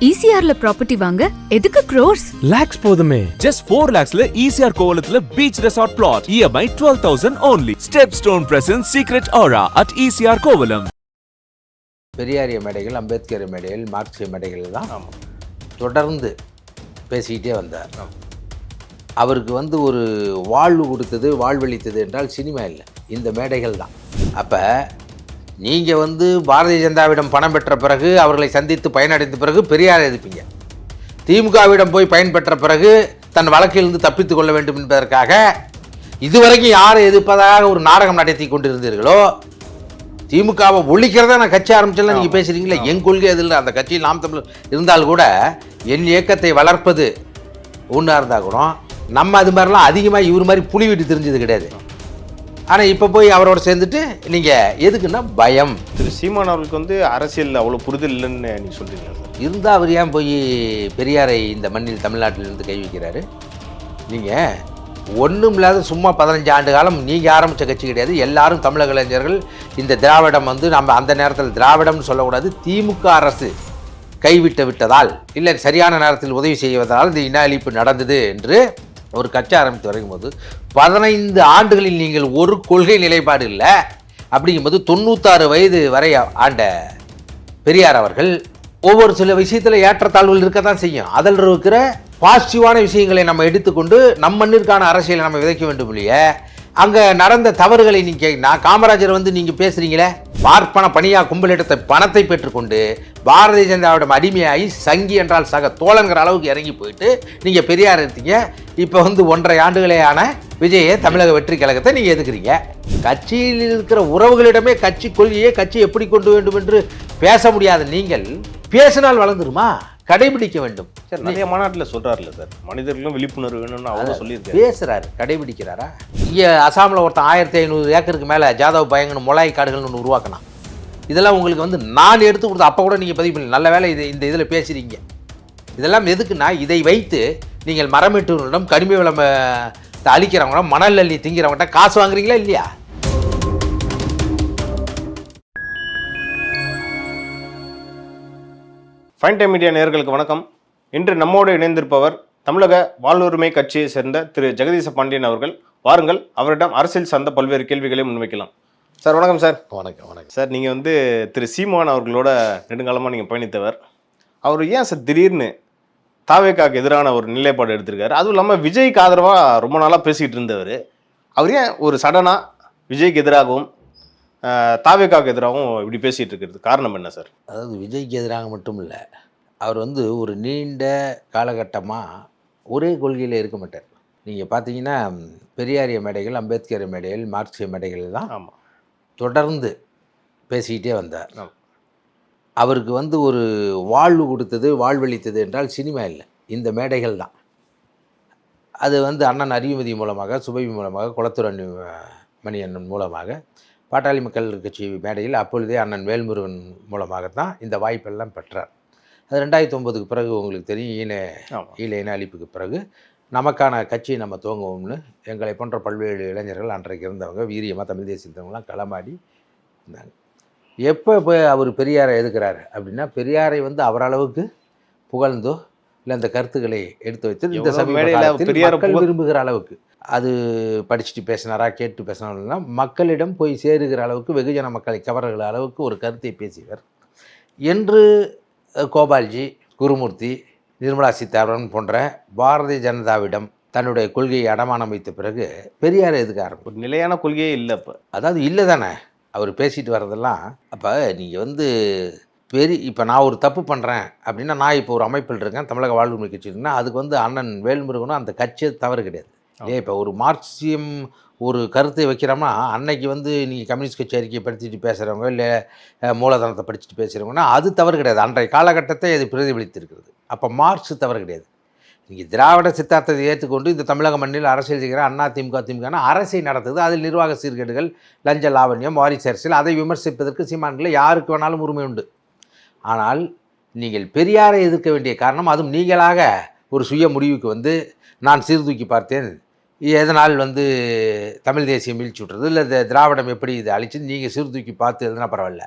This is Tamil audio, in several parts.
ECRல ப்ராப்பர்ட்டி வாங்க எதுக்கு crores? lakhs போதுமே. Just 4 lakhsல ECR கோவலத்துல beach resort plot. EMI 12,000 only. Stepstone presents Secret Aura at ECR Kovalam. பெரியாரிய மேடைகள், அம்பேத்கர் மேடைகள், மார்க்சிய மேடைகள் தான் தொடர்ந்து பேசிக்கிட்டே வந்தார். அவருக்கு ஒரு வாழ்வு கொடுத்தது, வாழ்வளித்தது என்றால் சினிமா இல்லை, இந்த மேடைகள் தான். அப்போ நீங்கள் பாரதிய ஜனதாவிடம் பணம் பெற்ற பிறகு, அவர்களை சந்தித்து பயனடைந்த பிறகு பெரியாரை எதிர்ப்பீங்க. திமுகவிடம் போய் பயன் பெற்ற பிறகு தன் வழக்கிலிருந்து தப்பித்து கொள்ள வேண்டும் என்பதற்காக இதுவரைக்கும் யாரை எதிர்ப்பதாக ஒரு நாடகம் நடத்தி கொண்டிருந்தீர்களோ, திமுகவை ஒழிக்கிறதா நான் கட்சி ஆரம்பிச்சல நீங்கள் பேசுகிறீங்களா, என் கொள்கை எதில் அந்த கட்சியில் நாம் தமிழ் இருந்தால் கூட என் இயக்கத்தை வளர்ப்பது ஒன்றா இருந்தால் கூட நம்ம அது மாதிரிலாம் அதிகமாக இவர் மாதிரி புலி விட்டு தெரிஞ்சது கிடையாது. ஆனால் இப்போ போய் அவரோட சேர்ந்துட்டு நீங்கள் எதுக்குன்னா பயம். திரு சீமான் அவர்களுக்கு அரசியல் அவ்வளோ புரிதல் இல்லைன்னு நீங்கள் சொல்கிறீங்களா சார்? இருந்தால் அவர் ஏன் போய் பெரியாரை இந்த மண்ணில் தமிழ்நாட்டிலிருந்து கை வைக்கிறாரு? நீங்கள் ஒன்றும் இல்லாத சும்மா 15 ஆண்டு காலம் நீங்கள் ஆரம்பித்த கட்சி கிடையாது. எல்லாரும் தமிழக இளைஞர்கள். இந்த திராவிடம் நம்ம அந்த நேரத்தில் திராவிடம்னு சொல்லக்கூடாது, திமுக அரசு கைவிட்டு விட்டதால், இல்லை சரியான நேரத்தில் உதவி செய்வதால் இந்த இன அழிப்பு நடந்தது என்று ஒரு கட்சி ஆரம்பித்து வரும்போது 15 ஆண்டுகளில் நீங்கள் ஒரு கொள்கை நிலைப்பாடு இல்லை. அப்படிங்கும்போது 96 வயது வரை ஆண்ட பெரியார் அவர்கள் ஒவ்வொரு சில விஷயத்தில் ஏற்றத்தாழ்வுகள் இருக்க தான் செய்யும். அதில் இருக்கிற பாசிட்டிவான விஷயங்களை நம்ம எடுத்துக்கொண்டு நம் மண்ணிற்கான அரசியலை நம்ம விதைக்க வேண்டும் இல்லையே. அங்கே நடந்த தவறுகளை நீங்கள் நான் காமராஜர் நீங்கள் பேசுகிறீங்களே, பார்ப்பன பணியாக கும்பல் எடுத்த பணத்தை பெற்றுக்கொண்டு பாரதிய ஜனதாவிடம் அடிமையாகி சங்கி என்றால் சக தோழங்கிற அளவுக்கு இறங்கி போயிட்டு நீங்கள் பெரியார் எடுத்தீங்க. இப்போ 1.5 ஆண்டுகளேயான விஜயை தமிழக வெற்றி கழகத்தை நீங்கள் எதுக்குறீங்க. கட்சியில் இருக்கிற உறவுகளிடமே கட்சி கொள்கையை கட்சி எப்படி கொண்டு வேண்டும் என்று பேச முடியாத நீங்கள் பேசினால் வளர்ந்துருமா? கடைபிடிக்க வேண்டும். சார் நிறைய மாநாட்டில் சொல்கிறாருல்ல சார், மனிதர்களும் விழிப்புணர்வு வேணும்னு அவரும் சொல்லியிருக்காரு. பேசுகிறாரு, கடைபிடிக்கிறாரா? இங்கே அசாமில் ஒருத்தன் 1500 ஏக்கருக்கு மேலே ஜாதவ் பயங்கன்னு முலாய் காடுகள்னு ஒன்று உருவாக்கினான். இதெல்லாம் உங்களுக்கு நான் எடுத்து கொடுத்த அப்போ கூட நீங்கள் பதிவு பண்ணல. நல்ல வேலை இந்த இதில் பேசுகிறீங்க. இதெல்லாம் எதுக்குன்னா, இதை வைத்து நீங்கள் மரமெட்டுகளிடம் கனிம வளம் அழிக்கிறவங்க, மணல் அள்ளி திங்கிறவங்கள்ட்ட காசு வாங்குறீங்களா இல்லையா? ஃபைன் டைம் மீடியா நேயர்களுக்கு வணக்கம். இன்று நம்மோடு இணைந்திருப்பவர் தமிழக வாழ்வுரிமை கட்சியை சேர்ந்த திரு ஜெகதீச பாண்டியன் அவர்கள். வாருங்கள், அவரிடம் அரசியல் சார்ந்த பல்வேறு கேள்விகளை முன்வைக்கலாம். சார் வணக்கம். சார் வணக்கம். வணக்கம் சார். நீங்கள் திரு சீமான் அவர்களோட நெடுங்காலமாக நீங்கள் பயணித்தவர். அவர் ஏன் சார் திடீர்னு தாவேக்காவுக்கு எதிரான ஒரு நிலைப்பாடு எடுத்திருக்காரு? அதுவும் இல்லாமல் விஜய்க்கு ஆதரவாக ரொம்ப நாளாக பேசிக்கிட்டு இருந்தவர், அவர் ஏன் ஒரு சடனாக விஜய்க்கு எதிராகவும் தாவேக்காவுக்கு எதிராகவும் இப்படி பேசிகிட்டு இருக்கிறது காரணம் என்ன சார்? அதாவது விஜய்க்கு எதிராக மட்டும் இல்லை, அவர் ஒரு நீண்ட காலகட்டமாக ஒரே கொள்கையில் இருக்க மாட்டார். நீங்கள் பார்த்தீங்கன்னா பெரியாரிய மேடைகள், அம்பேத்கர் மேடைகள், மார்க்சிய மேடைகள் தான் தொடர்ந்து பேசிக்கிட்டே வந்தார். அவருக்கு ஒரு வாழ்வு கொடுத்தது, வாழ்வளித்தது என்றால் சினிமா இல்லை, இந்த மேடைகள் தான். அது அண்ணன் அறிவுமதி மூலமாக, சுபவி மூலமாக, குளத்தூர் மணி அண்ணன் மூலமாக, பாட்டாளி மக்கள் கட்சி மேடையில் அப்பொழுதே அண்ணன் வேல்முருகன் மூலமாகத்தான் இந்த வாய்ப்பெல்லாம் பெற்றார். அது 2009க்கு பிறகு உங்களுக்கு தெரியும், ஈழ இன அழிப்புக்கு பிறகு நமக்கான கட்சியை நம்ம துவங்குவோம்னு எங்களை போன்ற பல்வேறு இளைஞர்கள் அன்றைக்கு இருந்தவங்க வீரியமாக தமிழ் தேசியத்தவங்களாம் களமாடி இருந்தாங்க. எப்போ இப்போ அவர் பெரியாரை எதுக்குறாரு அப்படின்னா, பெரியாரை அவரளவுக்கு புகழ்ந்தோ இல்லை அந்த கருத்துக்களை எடுத்து வைத்து இந்த சமீபத்தில் விரும்புகிற அளவுக்கு அது படிச்சுட்டு பேசினாரா, கேட்டு பேசினார்னா மக்களிடம் போய் சேருகிற அளவுக்கு, வெகுஜன மக்களை கவர்கிற அளவுக்கு ஒரு கருத்தை பேசியவர் என்று கோபால்ஜி, குருமூர்த்தி, நிர்மலா சீதாராமன் போன்ற பாரதிய ஜனதாவிடம் தன்னுடைய கொள்கையை அடமானம் வைத்த பிறகு பெரியார் எதுக்கு ஆரம்பம்? ஒரு நிலையான கொள்கையே இல்லை. இப்போ அதாவது இல்லை தானே அவர் பேசிட்டு வர்றதெல்லாம். அப்போ நீங்கள் இப்போ நான் ஒரு தப்பு பண்ணுறேன் அப்படின்னா, நான் இப்போ ஒரு அமைப்பில் இருக்கேன், தமிழக வாழ்வுரிமை கட்சி இருக்குன்னா, அதுக்கு அண்ணன் வேல்முருகனும் அந்த கட்சி தவறு கிடையாது. இப்போ ஒரு மார்க்சியம் ஒரு கருத்தை வைக்கிறோம்னா, அன்னைக்கு நீங்கள் கம்யூனிஸ்ட் கட்சி அறிக்கையை படிச்சுட்டு பேசுகிறவங்க, இல்லை மூலதனத்தை படிச்சுட்டு பேசுகிறவங்கன்னா அது தவறு கிடையாது. அன்றைய காலகட்டத்தை அது பிரதிபலித்திருக்கிறது. அப்போ மார்க்ஸ் தவறு கிடையாது. நீங்கள் திராவிட சித்தாந்தத்தை ஏற்றுக்கொண்டு இந்த தமிழக மண்ணில் அரசியல் செய்கிற அண்ணா திமுக அரசை நடத்துது, அதில் நிர்வாக சீர்கேடுகள், லஞ்ச லாவண்யம், வாரிசு அரசியல், அதை விமர்சிப்பதற்கு சீமான்களை யாருக்கு வேணாலும் உரிமை உண்டு. ஆனால் நீங்கள் பெரியாரை எதிர்க்க வேண்டிய காரணம், அதுவும் நீங்களாக ஒரு சுய முடிவுக்கு நான் சீர்தூக்கி பார்த்தேன், எதனால் தமிழ் தேசியம் வீழ்ச்சி விட்டுறது, இல்லை திராவிடம் எப்படி இது அழிச்சு நீங்கள் சீர்தூக்கி பார்த்து எதுனா பரவாயில்ல.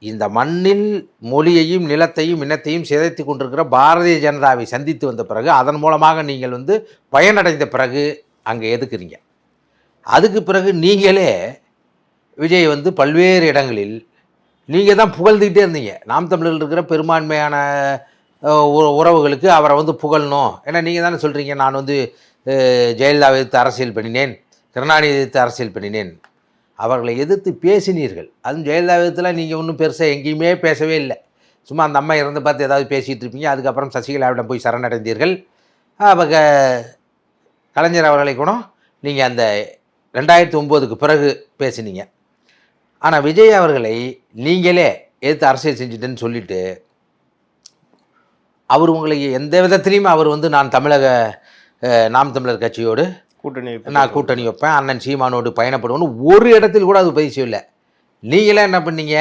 இந்த மண்ணில் மொழியையும் நிலத்தையும் இனத்தையும் சிதைத்து கொண்டிருக்கிற பாரதிய ஜனதாவை சந்தித்து வந்த பிறகு அதன் மூலமாக நீங்கள் வந்து பயனடைந்த பிறகு அங்கே எதுக்குறீங்க? அதுக்கு பிறகு நீங்களே விஜய் வந்து பல்வேறு இடங்களில் நீங்கள் தான் புகழ்ந்துக்கிட்டே இருந்தீங்க. நாம் தமிழர்கள் இருக்கிற பெரும்பான்மையான உறவுகளுக்கு அவரை வந்து புகழணும். ஏன்னா நீங்கள் தானே சொல்கிறீங்க, நான் வந்து ஜெயலலிதாவை எதிர்த்து அரசியல் பண்ணினேன், கருணாநிதி எதிர்த்து அரசியல் பண்ணினேன். அவர்களை எதிர்த்து பேசினீர்கள். அதுவும் ஜெயலலிதா எதிர்த்துலாம் நீங்கள் ஒன்றும் பெருசாக எங்கேயுமே பேசவே இல்லை. சும்மா அந்த அம்மா இறந்து பார்த்து ஏதாவது பேசிகிட்டு இருப்பீங்க. அதுக்கப்புறம் சசிகலாவிடம் போய் சரணடைந்தீர்கள். அவங்க கலைஞர் அவர்களை கூட நீங்கள் அந்த 2009க்கு பிறகு பேசினீங்க. ஆனால் விஜய் அவர்களை நீங்களே எதிர்த்து அரசியல் செஞ்சுட்டேன்னு சொல்லிவிட்டு அவர் உங்களுக்கு எந்த விதத்துலேயுமே அவர் வந்து நான் நாம் தமிழர் கட்சியோடு நான் கூட்டணி வைப்பேன், அண்ணன் சீமானோடு பயணப்படுவேன்னு ஒரு இடத்தில் கூட அது பதிவு இல்லை. நீங்களே என்ன பண்ணீங்க?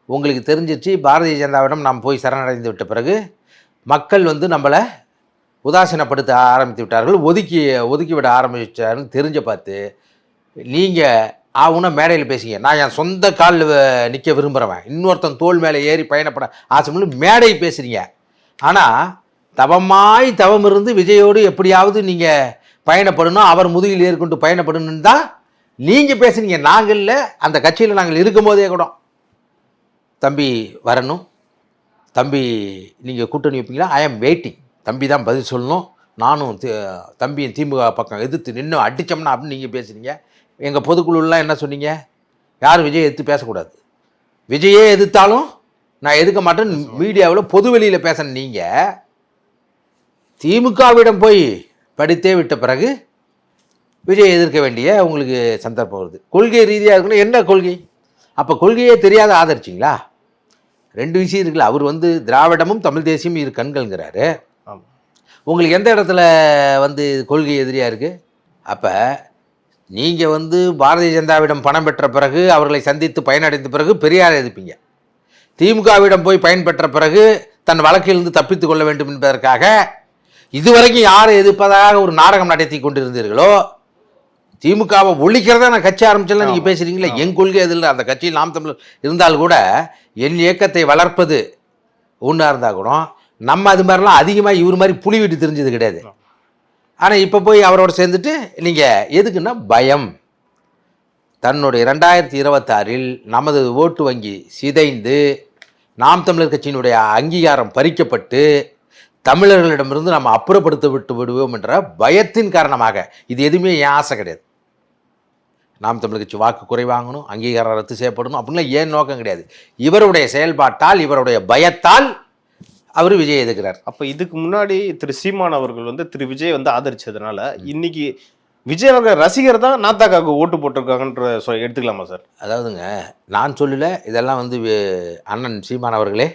உங்களுக்கு தெரிஞ்சிச்சு பாரதிய ஜனதாவிடம் நாம் போய் சரணடைந்து விட்ட பிறகு மக்கள் வந்து நம்மளை உதாசீனப்படுத்த ஆரம்பித்து விட்டார்கள், ஒதுக்கி விட ஆரம்பிச்சாருன்னு தெரிஞ்ச பார்த்து நீங்கள் ஆகுனா மேடையில் பேசிங்க. நான் என் சொந்த காலில் நிற்க விரும்புகிறவன், இன்னொருத்தன் தோல் மேலே ஏறி பயணப்பட ஆசைன்னு மேடை பேசுகிறீங்க. ஆனால் தவம் இருந்து விஜயோடு எப்படியாவது நீங்கள் பயணப்படணும், அவர் முதுகில் ஏற்கொண்டு பயணப்படணுன்னு தான் நீங்கள் பேசுனீங்க. நாங்கள் இல்லை, அந்த கட்சியில் நாங்கள் இருக்கும் போதே கூட தம்பி வரணும், தம்பி நீங்கள் கூட்டணி வைப்பீங்களா, ஐ ஆம் வெயிட்டிங், தம்பி தான் பதில் சொல்லணும், நானும் தம்பியின் திமுக பக்கம் எதிர்த்து நின்று அடித்தோம்னா அப்படின்னு நீங்கள் பேசுனீங்க. எங்கள் பொதுக்குழுலாம் என்ன சொன்னீங்க? யாரும் விஜய் எதிர்த்து பேசக்கூடாது, விஜயே எதிர்த்தாலும் நான் எதுக்க மாட்டேன் மீடியாவில் பொதுவெளியில் பேசின நீங்கள் திமுகவிடம் போய் படித்தே விட்ட பிறகு விஜய் எதிர்க்க வேண்டிய உங்களுக்கு சந்தர்ப்பம் வருது. கொள்கை ரீதியாக இருக்குன்னா என்ன கொள்கை? அப்போ கொள்கையே தெரியாத ஆதரிச்சிங்களா? ரெண்டு விஷயம் இருக்குல்ல. அவர் வந்து திராவிடமும் தமிழ் தேசியமும் இரு கண்கள்ங்கிறாரு. உங்களுக்கு எந்த இடத்துல வந்து கொள்கை எதிரியாக இருக்குது? அப்போ நீங்கள் வந்து பாரதிய ஜனதாவிடம் பணம் பெற்ற பிறகு அவர்களை சந்தித்து பயனடைந்த பிறகு பெரியாரை எதிர்ப்பீங்க. திமுகவிடம் போய் பயன்பெற்ற பிறகு தன் வழக்கிலிருந்து தப்பித்து கொள்ள வேண்டும் என்பதற்காக இதுவரைக்கும் யாரை எதிர்ப்பதாக ஒரு நாடகம் நடத்தி கொண்டிருந்தீர்களோ, திமுகவை ஒழிக்கிறதா நான் கட்சி ஆரம்பிச்சலாம் நீங்கள் பேசுகிறீங்களே. என் கொள்கை எதில் அந்த கட்சியில் நாம் தமிழர் இருந்தால் கூட என் இயக்கத்தை வளர்ப்பது ஒன்றா இருந்தால் கூட நம்ம அது மாதிரிலாம் அதிகமாக இவர் மாதிரி புலி விட்டு தெரிஞ்சது கிடையாது. ஆனால் இப்போ போய் அவரோட சேர்ந்துட்டு நீங்கள் எதுக்குன்னா பயம். தன்னுடைய 2026 நமது ஓட்டு வங்கி சிதைந்து நாம் தமிழர் கட்சியினுடைய அங்கீகாரம் பறிக்கப்பட்டு தமிழர்களிடமிருந்து நம்ம அப்புறப்படுத்த விடுவோம் என்ற பயத்தின் காரணமாக, இது எதுவுமே என் ஆசை கிடையாது. நாம் தமிழர் கட்சி வாக்கு குறைவாங்கணும், அங்கீகாரம் ரத்து செய்யப்படணும் அப்படின்லாம் ஏன் நோக்கம் கிடையாது. இவருடைய செயல்பாட்டால், இவருடைய பயத்தால் அவர் விஜய் எதிர்க்கிறார். அப்போ இதுக்கு முன்னாடி திரு சீமான் அவர்கள் வந்து திரு விஜய் வந்து ஆதரிச்சதுனால இன்னைக்கு விஜய் அவர்கள் ரசிகர் தான் நாத்தாக்காவுக்கு ஓட்டு போட்டிருக்காங்கன்ற எடுத்துக்கலாமா சார்? அதாவதுங்க, நான் சொல்லலை, இதெல்லாம் வந்து அண்ணன் சீமான் அவர்களே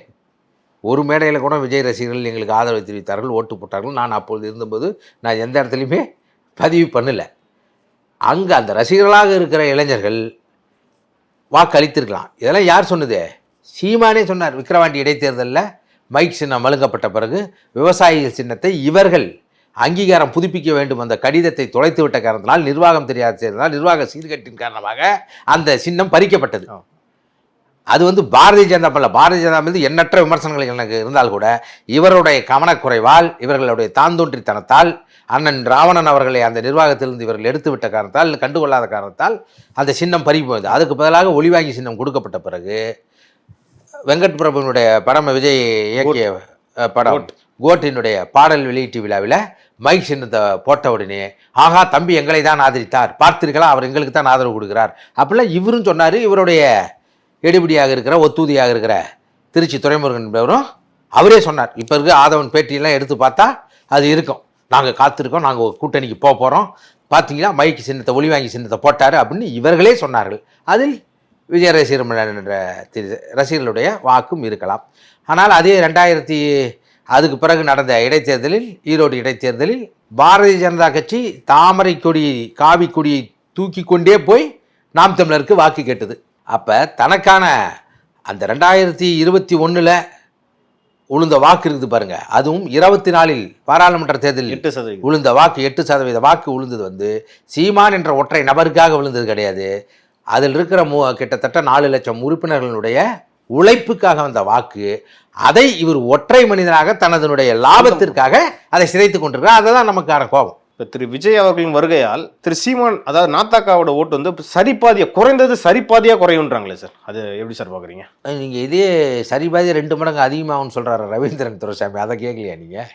ஒரு மேடையில் கூட விஜய் ரசிகர்கள் எங்களுக்கு ஆதரவு தெரிவித்தார்கள், ஓட்டு போட்டார்கள். நான் அப்பொழுது இருந்தபோது நான் எந்த இடத்துலையுமே பதிவு பண்ணலை. அங்கே அந்த ரசிகர்களாக இருக்கிற இளைஞர்கள் வாக்களித்திருக்கலாம். இதெல்லாம் யார் சொன்னது? சீமானே சொன்னார். விக்கிரவாண்டி இடைத்தேர்தலில் மைக் சின்னம் மழுங்கப்பட்ட பிறகு விவசாயிகள் சின்னத்தை இவர்கள் அங்கீகாரம் புதுப்பிக்க வேண்டும் அந்த கடிதத்தை தொலைத்து விட்ட காரணத்தினால், நிர்வாகம் தெரியாத சேர்ந்தால், நிர்வாக சீர்கேட்டின் காரணமாக அந்த சின்னம் பறிக்கப்பட்டது. அது வந்து பாரதிய ஜனதா மீது எண்ணற்ற விமர்சனங்கள் எனக்கு இருந்தால் கூட இவருடைய கவனக்குறைவால், இவர்களுடைய தாந்தோன்றித்தனத்தால், அண்ணன் ராவணன் அவர்களை அந்த நிர்வாகத்திலிருந்து இவர்கள் எடுத்து விட்ட காரணத்தால், கண்டுகொள்ளாத காரணத்தால் அந்த சின்னம் பறி போகுது. அதுக்கு பதிலாக ஒளிவாங்கி சின்னம் கொடுக்கப்பட்ட பிறகு வெங்கட் பிரபுனுடைய படம், விஜய் இயக்கிய படம் கோட்டினுடைய பாடல் வெளியீட்டு விழாவில் மைக் சின்னத்தை போட்ட உடனே, ஆகா தம்பி எங்களை தான் ஆதரித்தார், பார்த்தீர்களா அவர் எங்களுக்கு தான் ஆதரவு கொடுக்குறார் அப்படிலாம் இவரும் சொன்னார். இவருடைய எடுபடியாக இருக்கிற ஒத்தூதியாக இருக்கிற திருச்சி துரைமுருகன் என்பவரும் அவரே சொன்னார். இப்போ இருக்க ஆதவன் பேட்டியெல்லாம் எடுத்து பார்த்தா அது இருக்கும், நாங்கள் காத்திருக்கோம், நாங்கள் கூட்டணிக்கு போக போகிறோம், பார்த்தீங்களா மைக்கு சின்னத்தை ஒளிவாங்கி சின்னத்தை போட்டார் அப்படின்னு இவர்களே சொன்னார்கள். அதில் விஜய ரசிகர்களுடைய வாக்கும் இருக்கலாம். ஆனால் அதே அதுக்கு பிறகு நடந்த இடைத்தேர்தலில், ஈரோடு இடைத்தேர்தலில் பாரதிய ஜனதா கட்சி தாமரை கொடி காவி கொடியை தூக்கி கொண்டே போய் நாம் தமிழருக்கு வாக்கு கேட்டது. அப்போ தனக்கான அந்த 2021 உளுந்த வாக்கு இருக்குது பாருங்க, அதுவும் 24 பாராளுமன்ற தேர்தலில் உளுந்த வாக்கு 8% வாக்கு உளுந்தது வந்து சீமான் என்ற ஒற்றை நபருக்காக விழுந்தது கிடையாது. அதில் இருக்கிற கிட்டத்தட்ட 4 லட்சம் உறுப்பினர்களுடைய உழைப்புக்காக வந்த வாக்கு. அதை இவர் ஒற்றை மனிதனாக தனதனுடைய லாபத்திற்காக அதை சிதைத்து கொண்டிருக்கிறார். அதுதான் நமக்கான கோபம். இப்போ திரு விஜய் அவர்களின் வருகையால் திரு சீமான், அதாவது நாத்தாக்காவோட ஓட்டு வந்து சரிபாதியா குறைந்தது, சரிபாதியா குறையுன்றாங்களே சார், அது எப்படி சார் பார்க்குறீங்க? நீங்கள் இதே சரிபாதி 2 மடங்கு அதிகமாகும்னு சொல்கிறாரு ரவீந்திரன் துரைசாமி. அதை கேட்கலையா நீங்கள்?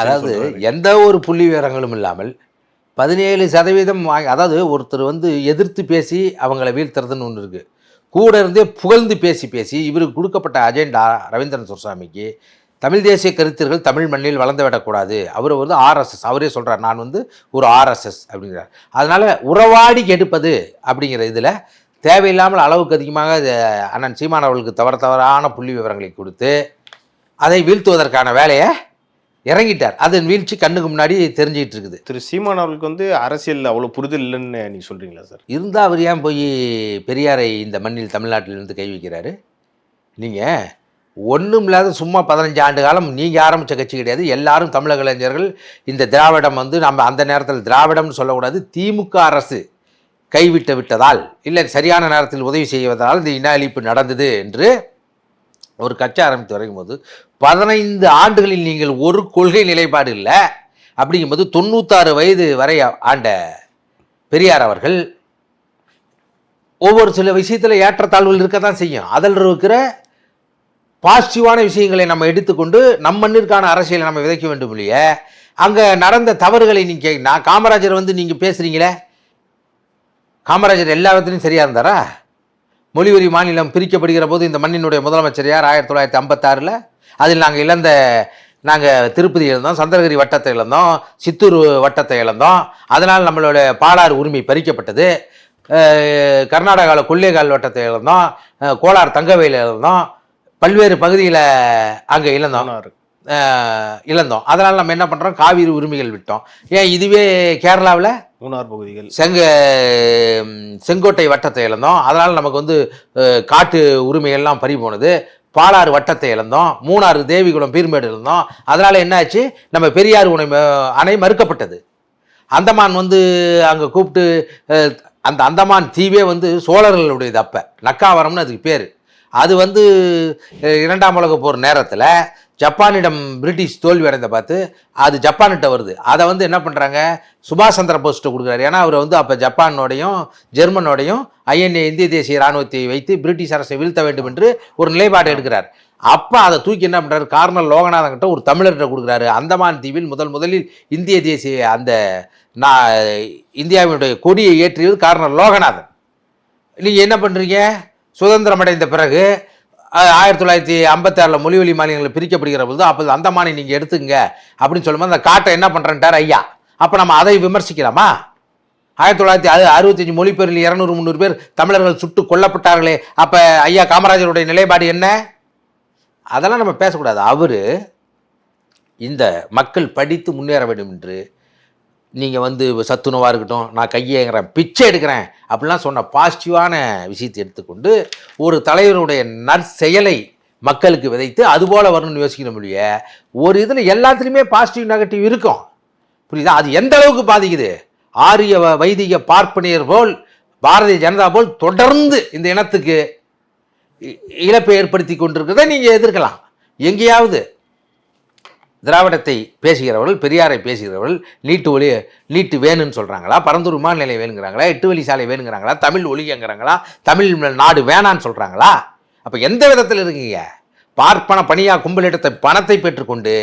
அதாவது எந்த ஒரு புள்ளி விவரங்களும் இல்லாமல் 17% அதாவது ஒருத்தர் வந்து எதிர்த்து பேசி அவங்கள வீழ்த்துறதுன்னு ஒன்று இருக்குது. கூட இருந்தே புகழ்ந்து பேசி இவருக்கு கொடுக்கப்பட்ட அஜெண்டா ரவீந்திரன் துரைசாமிக்கு தமிழ் தேசிய கருத்தியர்கள் தமிழ் மண்ணில் வளர்ந்து விடக்கூடாது. அவர் வந்து ஆர்எஸ்எஸ், அவரே சொல்கிறார் நான் வந்து ஒரு ஆர்எஸ்எஸ் அப்படிங்கிறார். அதனால் உறவாடி கெடுப்பது அப்படிங்கிற இதில் தேவையில்லாமல் அளவுக்கு அதிகமாக அண்ணன் சீமான் அவர்களுக்கு தவறான புள்ளி விவரங்களை கொடுத்து அதை வீழ்த்துவதற்கான வேலையை இறங்கிட்டார். அதன் வீழ்ச்சி கண்ணுக்கு முன்னாடி தெரிஞ்சிட்டு இருக்குது. திரு சீமான் அவர்களுக்கு வந்து அரசியல் அவ்வளோ புரிதல் இல்லைன்னு நீங்கள் சொல்கிறீங்களா சார்? இருந்தால் அவர் ஏன் போய் பெரியாரை இந்த மண்ணில் தமிழ்நாட்டிலிருந்து கை வைக்கிறாரு? நீங்கள் ஒன்றும் இல்லாத சும்மா 15 ஆண்டு காலம் நீங்கள் ஆரம்பித்த கட்சி கிடையாது. எல்லாரும் தமிழக இளைஞர்கள். இந்த திராவிடம் வந்து நம்ம அந்த நேரத்தில் திராவிடம்னு சொல்லக்கூடாது, திமுக அரசு விட்டதால் இல்லை சரியான நேரத்தில் உதவி செய்வதால் இந்த இன அழிப்பு நடந்தது என்று ஒரு கட்சி ஆரம்பித்து வரைக்கும் போது 15 ஆண்டுகளில் நீங்கள் ஒரு கொள்கை நிலைப்பாடு இல்லை அப்படிங்கும்போது 96 வயது வரை ஆண்ட பெரியார் அவர்கள் ஒவ்வொரு சில விஷயத்தில் ஏற்றத்தாழ்வுகள் இருக்க தான் செய்யும். அதில் இருக்கிற பாசிட்டிவான விஷயங்களை நம்ம எடுத்துக்கொண்டு நம் மண்ணிற்கான அரசியலை நம்ம விதைக்க வேண்டும் இல்லையே. அங்கே நடந்த தவறுகளை நீங்கள் நான் காமராஜர் வந்து நீங்கள் பேசுகிறீங்களே, காமராஜர் எல்லா விதத்திலையும் சரியாக இருந்தாரா? மொழிவரி மாநிலம் பிரிக்கப்படுகிற போது இந்த மண்ணினுடைய முதலமைச்சர் யார்? 1956. அதில் நாங்கள் திருப்பதி இழந்தோம், சந்திரகிரி வட்டத்தை இழந்தோம், சித்தூர் வட்டத்தை இழந்தோம். அதனால் நம்மளோட பாலாறு உரிமை பறிக்கப்பட்டது. கர்நாடகாவில் கொள்ளைகால் வட்டத்தை இழந்தோம், கோலார் தங்கவேலில் இழந்தோம், பல்வேறு பகுதியில் அங்கே இழந்தோம். அதனால் நம்ம என்ன பண்ணுறோம்? காவிரி உரிமைகள் விட்டோம். ஏன் இதுவே கேரளாவில் மூணார் பகுதிகள் செங்கோட்டை வட்டத்தை இழந்தோம். அதனால் நமக்கு வந்து காட்டு உரிமைகள்லாம் பறி போனது. பாலாறு வட்டத்தை இழந்தோம், மூணாறு தேவிகுளம் பீர்மேடு இழந்தோம். அதனால் என்ன ஆச்சு? நம்ம பெரியாறு அணை மறுக்கப்பட்டது. அந்தமான் வந்து அங்கே கூப்பிட்டு அந்த அந்தமான் தீவே வந்து சோழர்களுடையது. அப்போ நக்காவரம்னு அதுக்கு பேர். அது வந்து 2ஆம் உலக போர் நேரத்தில் ஜப்பானிடம் பிரிட்டிஷ் தோல்வி அடைந்த பார்த்து அது ஜப்பான்கிட்ட வருது. அதை வந்து என்ன பண்ணுறாங்க? சுபாஷ் சந்திர போஸ்ட்டை கொடுக்குறாரு. ஏன்னா அவர் வந்து அப்போ ஜப்பானோடையும் ஜெர்மனோடையும் INA இந்திய தேசிய இராணுவத்தை வைத்து பிரிட்டிஷ் அரசை வீழ்த்த வேண்டும் என்று ஒரு நிலைப்பாடு எடுக்கிறார். அப்போ அதை தூக்கி என்ன பண்ணுறாரு? கார்னல் லோகநாதன் கிட்ட ஒரு தமிழர்கிட்ட கொடுக்குறாரு. அந்தமான் தீவில் முதலில் இந்திய தேசிய அந்த இந்தியாவினுடைய கொடியை ஏற்றியது கார்னல் லோகநாதன். நீங்கள் என்ன பண்ணுறீங்க? சுதந்திரம் அடைந்த பிறகு 1956 மொழிவழி மாநிலங்கள் பிரிக்கப்படுகிற போது அப்போ அந்தமானை நீங்கள் எடுத்துங்க அப்படின்னு சொல்லும்போது அந்த காட்டை என்ன பண்ணுறேன்ட்டார் ஐயா. அப்போ நம்ம அதை விமர்சிக்கலாமா? 1965 மொழிப்பேரில் 200-300 பேர் தமிழர்கள் சுட்டு கொல்லப்பட்டார்களே, அப்போ ஐயா காமராஜருடைய நிலைப்பாடு என்ன? அதெல்லாம் நம்ம பேசக்கூடாது. அவர் இந்த மக்கள் படித்து முன்னேற வேண்டும் என்று நீங்கள் வந்து சத்துணவாக இருக்கட்டும், நான் கையேங்கிறேன், பிச்சை எடுக்கிறேன் அப்படிலாம் சொன்ன பாசிட்டிவான விஷயத்தை எடுத்துக்கொண்டு ஒரு தலைவருடைய நற்செயலை மக்களுக்கு விதைத்து அதுபோல் வரணும்னு யோசிக்கணும் இல்லையே. ஒரு இதில் எல்லாத்துலேயுமே பாசிட்டிவ் நெகட்டிவ் இருக்கும், புரியுதா? அது எந்த அளவுக்கு பாதிக்குது? ஆரிய வைதிக பார்ப்பனியர் போல் பாரதிய ஜனதா போல் தொடர்ந்து இந்த இனத்துக்கு இழப்பை ஏற்படுத்தி கொண்டிருக்கிறத நீங்கள் எதிர்க்கலாம். எங்கேயாவது திராவிடத்தை பேசுகிறவர்கள், பெரியாரை பேசுகிறவர்கள் நீட்டு வேணும்னு சொல்கிறாங்களா? பரந்தூர் விமான நிலையம் வேணுங்கிறாங்களா? 8 வழி சாலை வேணுங்கிறாங்களா? தமிழ் ஒழிங்கிறாங்களா? தமிழ் நாடு வேணான்னு சொல்கிறாங்களா? அப்போ எந்த விதத்தில் இருக்கீங்க? பார்ப்பன பணியாக கும்பலிடத்தை பணத்தை பெற்றுக்கொண்டு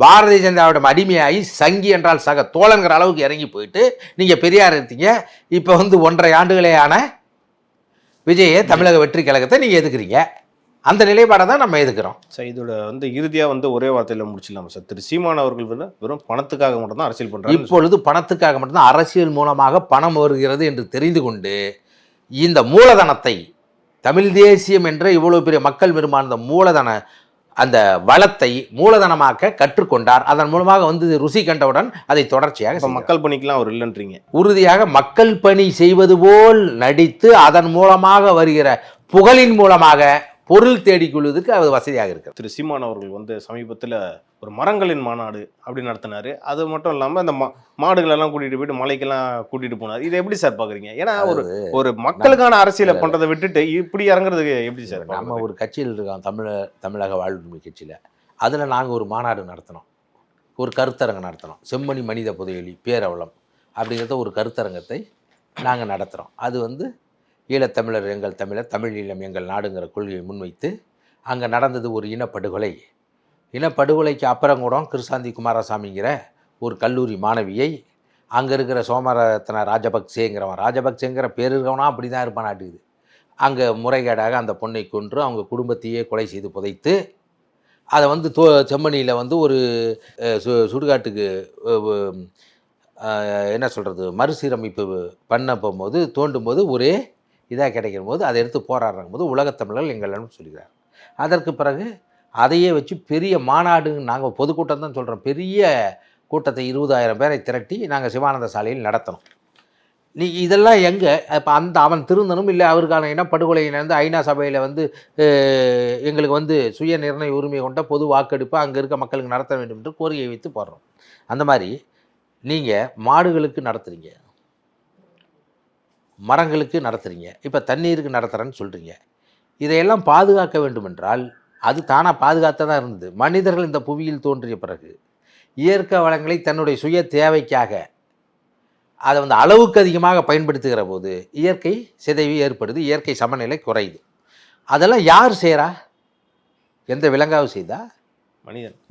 பாரதிய ஜனதாவிடம் அடிமையாகி சங்கி என்றால் சக தோழங்கிற அளவுக்கு இறங்கி போயிட்டு நீங்கள் பெரியார் எடுத்தீங்க. இப்போ வந்து 1.5 ஆண்டுகளே ஆன விஜயை தமிழக வெற்றி கழகத்தை நீங்கள் எதுக்குறீங்க. அந்த நிலைப்பாடை தான் நம்ம எதுக்குறோம். சார் இதோட வந்து இறுதியாக வந்து ஒரே வார்த்தையில் முடிச்சிடலாமா சார்? திரு சீமான் அவர்கள் வந்து வெறும் பணத்துக்காக மட்டும்தான் அரசியல் பண்ணுறாங்க. இப்பொழுது பணத்துக்காக மட்டும்தான் அரசியல் மூலமாக பணம் வருகிறது என்று தெரிந்து கொண்டு இந்த மூலதனத்தை தமிழ் தேசியம் என்ற இவ்வளவு பெரிய மக்கள் விரும்பான மூலதன அந்த வளத்தை மூலதனமாக்க கற்றுக்கொண்டார். அதன் மூலமாக வந்து ருசி கண்டவுடன் அதை தொடர்ச்சியாக மக்கள் பணிக்கெல்லாம் அவர் இல்லைன்றீங்க. உறுதியாக மக்கள் பணி செய்வது போல் நடித்து அதன் மூலமாக வருகிற புகழின் மூலமாக பொருள் தேடிக்கொள்வதற்கு அது வசதியாக இருக்கிறது. திரு சீமான் அவர்கள் வந்து சமீபத்தில் ஒரு மரங்களின் மாநாடு அப்படி நடத்தினாரு. அது மட்டும் இல்லாமல் இந்த மாடுகளெல்லாம் கூட்டிகிட்டு போயிட்டு மலைக்கெல்லாம் கூட்டிகிட்டு போனார். இதை எப்படி சார் பார்க்குறீங்க? ஏன்னா ஒரு மக்களுக்கான அரசியலை பண்ணுறதை விட்டுட்டு இப்படி இறங்குறதுக்கு எப்படி சார்? நம்ம ஒரு கட்சியில் இருக்கோம், தமிழக வாழ்வுரிமை கட்சியில். அதில் நாங்கள் ஒரு மாநாடு நடத்தினோம், ஒரு கருத்தரங்கம் நடத்தினோம். செம்மணி மனித புதையலி பேரவலம் அப்படிங்கிறத ஒரு கருத்தரங்கத்தை நாங்கள் நடத்துகிறோம். அது வந்து ஈழத்தமிழர் எங்கள் தமிழர், தமிழ் ஈழம் எங்கள் நாடுங்கிற கொள்கையை முன்வைத்து அங்கே நடந்தது ஒரு இனப்படுகொலை. இனப்படுகொலைக்கு அப்புறம் கூட கிருசாந்தி குமாரசாமிங்கிற ஒரு கல்லூரி மாணவியை அங்கே இருக்கிற சோமரத்ன ராஜபக்சேங்கிற பேர் இருக்கவனா அப்படி தான் இருப்பான் நாட்டுக்குது. அங்கே முறைகேடாக அந்த பொண்ணை கொன்று அவங்க குடும்பத்தையே கொலை செய்து புதைத்து அதை வந்து செம்மணியில் வந்து ஒரு சுடுகாட்டுக்கு என்ன சொல்கிறது மறுசீரமைப்பு பண்ண போகும்போது தோண்டும் போது ஒரே இதாக கிடைக்கிற போது அதை எடுத்து போராடுற போது உலகத்தமிழர்கள் எங்களிடம் சொல்கிறார். அதற்கு பிறகு அதையே வச்சு பெரிய மாநாடு, நாங்கள் பொதுக்கூட்டம் தான் சொல்கிறோம், பெரிய கூட்டத்தை 20,000 பேரை திரட்டி நாங்கள் சிவானந்த சாலையில் நடத்தணும். நீ இதெல்லாம் எங்கே இப்போ அவன் திருந்தனும் இல்லை அவருக்கான இனப்படுகொலையிலேருந்து ஐநா சபையில் வந்து எங்களுக்கு வந்து சுய நிர்ணய உரிமை கொண்ட பொது வாக்கெடுப்பு அங்கே இருக்க மக்களுக்கு நடத்த வேண்டும் என்று கோரிக்கை வைத்து போடுறோம். அந்த மாதிரி நீங்கள் மாடுகளுக்கு நடத்துகிறீங்க, மரங்களுக்கு நடத்துகிறீங்க, இப்போ தண்ணீருக்கு நடத்துகிறேன்னு சொல்கிறீங்க. இதையெல்லாம் பாதுகாக்க வேண்டுமென்றால் அது தானாக பாதுகாத்து தான் இருந்தது. மனிதர்கள் இந்த புவியில் தோன்றிய பிறகு இயற்கை வளங்களை தன்னுடைய சுய தேவைக்காக அதை வந்து அளவுக்கு அதிகமாக பயன்படுத்துகிற போது இயற்கை சிதைவு ஏற்படுது, இயற்கை சமநிலை குறையுது. அதெல்லாம் யார் செய்கிறா? எந்த விலங்காவது செய்தா?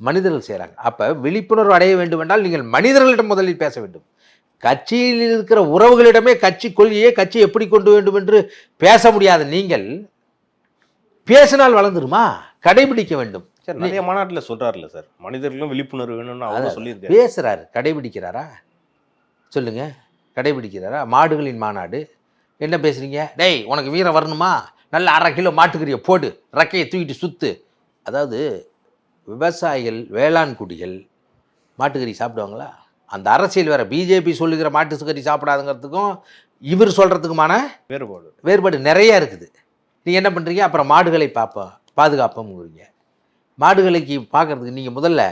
மனிதர்கள் செய்கிறாங்க. அப்போ விழிப்புணர்வு அடைய வேண்டும் என்றால் நீங்கள் மனிதர்களிடம் முதலில் பேச வேண்டும். கட்சியில் இருக்கிற உறவுகளிடமே கட்சி கொள்கையை கட்சி எப்படி கொண்டு வேண்டும் என்று பேச முடியாத நீங்கள் பேசினால் வளர்ந்துருமா? கடைபிடிக்க வேண்டும். சார் நிறைய மாநாட்டில் சொல்கிறார்ல சார், மனிதர்களும் விழிப்புணர்வு வேணும்னு அவர் சொல்லியிருக்காரு. பேசுகிறாரு, கடைபிடிக்கிறாரா? சொல்லுங்க, கடைபிடிக்கிறாரா? மாடுகளின் மாநாடு என்ன பேசுகிறீங்க? டேய் உனக்கு வீரம் வரணுமா, நல்ல 1/2 கிலோ மாட்டுக்கறியை போடு, ரக்கையை தூக்கிட்டு சுற்று. அதாவது விவசாயிகள் வேளாண் குடிகள் மாட்டுக்கறி சாப்பிடுவாங்களா? அந்த அரசியல் வேறு, பிஜேபி சொல்லுகிற மாட்டுக்கறி சாப்பிடாதுங்கிறதுக்கும் இவர் சொல்கிறதுக்குமான வேறுபாடு நிறையா இருக்குது. நீங்கள் என்ன பண்ணுறீங்க? அப்புறம் மாடுகளை பாதுகாப்போம்ங்கிறீங்க. மாடுகளுக்கு பார்க்குறதுக்கு நீங்கள் முதல்ல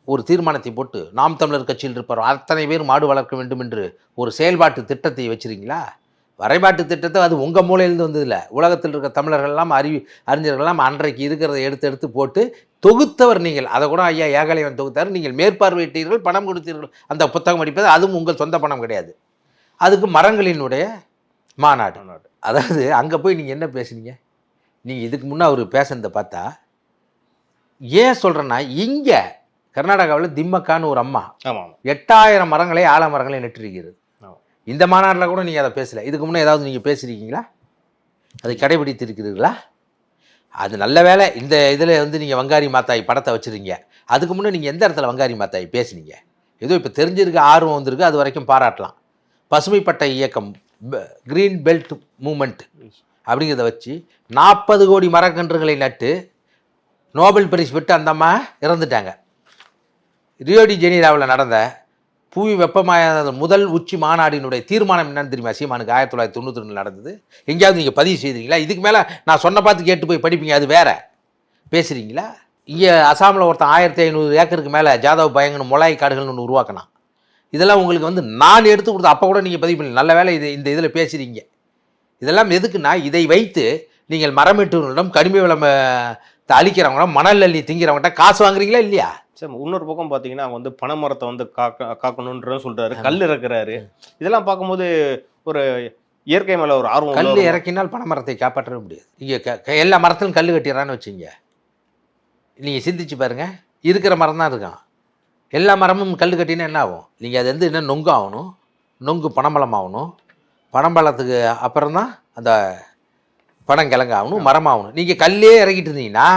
ஒரு தீர்மானத்தை போட்டு நாம் தமிழர் கட்சியில் இருப்பார் அத்தனை பேர் மாடு வளர்க்க வேண்டும் என்று ஒரு செயல்பாட்டு திட்டத்தை வச்சுருக்கீங்களா? வரைபாட்டு திட்டத்தை அது உங்கள் மூலையிலேருந்து வந்ததில்லை. உலகத்தில் இருக்க தமிழர்கள்லாம் அறிஞர்கள்லாம் அன்றைக்கு இருக்கிறத எடுத்து போட்டு தொகுத்தவர் நீங்கள். அதை கூட ஐயா ஏகலைவன் தொகுத்தார், நீங்கள் மேற்பார்வையிட்டீர்கள், பணம் கொடுத்தீர்கள். அந்த புத்தகம் அடிப்பது அதுவும் உங்கள் சொந்த பணம் கிடையாது. அதுக்கு மரங்களினுடைய மாநாடு. அதாவது அங்கே போய் நீங்கள் என்ன பேசுனீங்க? நீங்கள் இதுக்கு முன்னே அவர் பேசுனதை பார்த்தா ஏன் சொல்கிறேன்னா, இங்கே கர்நாடகாவில் திம்மக்கான்னு ஒரு அம்மா 8000 மரங்களை ஆலமரங்களை நெட்டிருக்கிறது. இந்த மாநாட்டில் கூட நீங்கள் அதை பேசலை. இதுக்கு முன்னே ஏதாவது நீங்கள் பேசியிருக்கீங்களா? அதை கடைபிடித்திருக்கிறீர்களா? அது நல்ல வேலை. இந்த இதில் வந்து நீங்கள் வங்காரி மாத்தாய் படத்தை வச்சுருங்க. அதுக்கு முன்னே நீங்கள் எந்த இடத்துல வங்காரி மாத்தாய் பேசுனீங்க? ஏதோ இப்போ தெரிஞ்சிருக்கு, ஆர்வம் வந்திருக்கு, அது வரைக்கும் பாராட்டலாம். பசுமைப்பட்ட இயக்கம், கிரீன் பெல்ட் மூமெண்ட் அப்படிங்கிறத வச்சு 40 கோடி மரக்கன்றுகளை நட்டு நோபல் பரிசு பெற்று அந்த அம்மா இறந்துட்டாங்க. ரியோடி ஜெனீராவில் நடந்த புவி வெப்பமயமான முதல் உச்சி மாநாடினுடைய தீர்மானம் என்னன்னு தெரியுமா? சீமானுக்கு 1992 நடந்தது. எங்கேயாவது நீங்கள் பதிவு செய்கிறீங்களா? இதுக்கு மேலே நான் சொன்ன பார்த்து கேட்டு போய் படிப்பீங்க, அது வேற. பேசுகிறீங்களா? இங்கே அசாமில் ஒருத்தன் 1500 ஏக்கருக்கு மேலே ஜாதவ் பயங்கன்னு மொளாய் காடுகள்னு ஒன்று உருவாக்கினான். இதெல்லாம் உங்களுக்கு வந்து நான் எடுத்து கொடுத்து அப்போ கூட நீங்கள் பதிவு பண்ணி நல்ல வேலை இந்த இதில் பேசுகிறீங்க. இதெல்லாம் எதுக்குன்னா, இதை வைத்து நீங்கள் மரமெட்டுகளிடம் கனிம வளம் அழிக்கிறவங்க மணல் அள்ளி திங்கிறவங்கள்ட்ட காசு வாங்குறீங்களா இல்லையா? சார் இன்னொரு பக்கம் பார்த்தீங்கன்னா அவங்க வந்து பனை மரத்தை வந்து காக்கணுன்ற சொல்கிறாரு, கல் இறக்குறாரு. இதெல்லாம் பார்க்கும்போது ஒரு இயற்கை மேலே ஒரு ஆர்வம். கல் இறக்கினால் பனை மரத்தை காப்பாற்றவே முடியாது. இங்கே எல்லா மரத்திலும் கல் கட்டிடுறான்னு வச்சுங்க. நீங்கள் சிந்திச்சு பாருங்கள், இருக்கிற மரம் தான் இருக்கான். எல்லா மரமும் கல் கட்டினா என்ன ஆகும்? நீங்கள் அது வந்து என்ன நொங்கு ஆகணும், நொங்கு பனம்பழம் ஆகணும், பனம்பழத்துக்கு அப்புறம் தான் அந்த பனங்கிழங்கு ஆகணும், மரமாகணும். நீங்கள் கல்லே இறக்கிட்டு இருந்தீங்கன்னா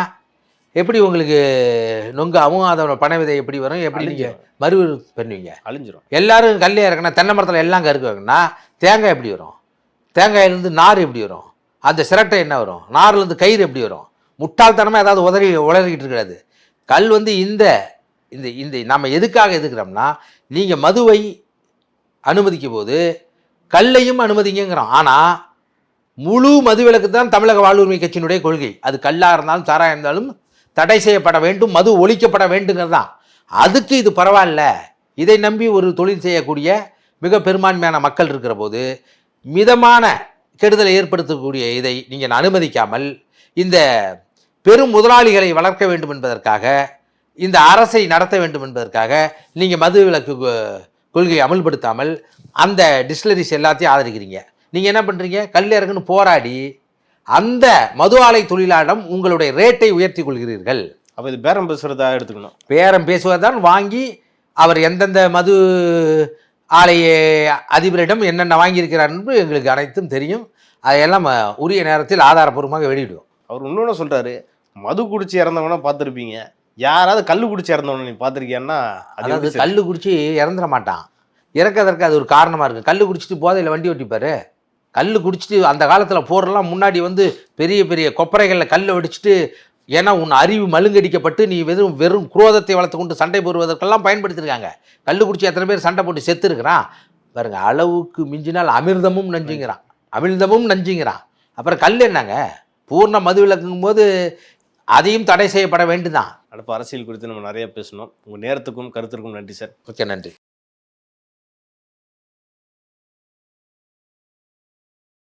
எப்படி உங்களுக்கு நொங்காகவும் அதோட பனை விதை எப்படி வரும், எப்படி நீங்கள் மறு பண்ணுவீங்க? அழிஞ்சிரும். எல்லாரும் கல்லே இறக்குனா தென்னை மரத்தில் எல்லாம் கருக்கு வைக்கணும்னா தேங்காய் எப்படி வரும்? தேங்காயிலேருந்து நார் எப்படி வரும்? அந்த சிரட்டை என்ன வரும்? நார்லேருந்து கயிறு எப்படி வரும்? முட்டாள்தனமாக ஏதாவது உளறிக்கிட்டு இருக்காது. கல் வந்து இந்த இந்த இந்த நம்ம எதுக்காக எதுக்குறோம்னா, நீங்கள் மதுவை அனுமதிக்கும் போது கல்லையும் அனுமதிங்கிறோம். ஆனால் முழு மதுவிலக்கு தான் தமிழக வாழ்வுரிமை கட்சியினுடைய கொள்கை. அது கல்லாக இருந்தாலும் சாராயம் இருந்தாலும் தடை செய்யப்பட வேண்டும், மது ஒழிக்கப்பட வேண்டுங்கிறது தான். அதுக்கு இது பரவாயில்ல. இதை நம்பி ஒரு தொழில் செய்யக்கூடிய மிக பெரும்பான்மையான மக்கள் இருக்கிற போது மிதமான கெடுதலை ஏற்படுத்தக்கூடிய இதை நீங்கள் அனுமதிக்காமல் இந்த பெரும் முதலாளிகளை வளர்க்க வேண்டும் என்பதற்காக, இந்த அரசை நடத்த வேண்டும் என்பதற்காக நீங்கள் மது விலக்கு கொள்கையை அமல்படுத்தாமல் அந்த டிஸ்டிலரிஸ் எல்லாத்தையும் ஆதரிக்கிறீங்க. நீங்கள் என்ன பண்ணுறீங்க? கல் இறங்குன்னு போராடி அந்த மது ஆலை தொழிலாளம் உங்களுடைய ரேட்டை உயர்த்தி கொள்கிறீர்கள். அப்போ இது பேரம் பேசுகிறதா எடுத்துக்கணும். பேரம் பேசுவதுதான். வாங்கி அவர் எந்தெந்த மது ஆலை அதிபரிடம் என்னென்ன வாங்கியிருக்கிறார் என்று எங்களுக்கு அனைத்தும் தெரியும். அதையெல்லாம் உரிய நேரத்தில் ஆதாரப்பூர்வமாக வெளியிடுவோம். அவர் இன்னொன்று சொல்கிறாரு, மது குடிச்சு இறந்தவனா பார்த்துருப்பீங்க, யாராவது கல் குடிச்சு இறந்தவன நீ பார்த்துருக்கியான்னா அதாவது கல் குடிச்சு இறந்துட மாட்டான். இறக்கிறதற்கு அது ஒரு காரணமாக இருக்குது. கல் குடிச்சிட்டு போதையில் வண்டி ஓட்டிப்பார். கல் குடிச்சிட்டு அந்த காலத்தில் போரெல்லாம் முன்னாடி வந்து பெரிய பெரிய கொப்பரைகளில் கல்லை வெடிச்சிட்டு, ஏன்னா உன் அறிவு மழுங்கடிக்கப்பட்டு நீ வெறும் குரோதத்தை வளர்த்து கொண்டு சண்டை போடுவதற்கெல்லாம் பயன்படுத்தியிருக்காங்க. கல் குடிச்சு எத்தனை பேர் சண்டை போட்டு செத்து இருக்கிறான் பாருங்க. அளவுக்கு மிஞ்சினால் அமிர்தமும் நஞ்சுங்கிறான். அப்புறம் கல் என்னங்க? பூர்ண மது விலக்குங்கும் போது அதையும் தடை செய்யப்பட வேண்டுதான். அடுப்பு அரசியல் குறித்து நம்ம நிறைய பேசணும். உங்கள் நேரத்துக்கும் கருத்திற்கும் நன்றி சார். ஓகே, நன்றி.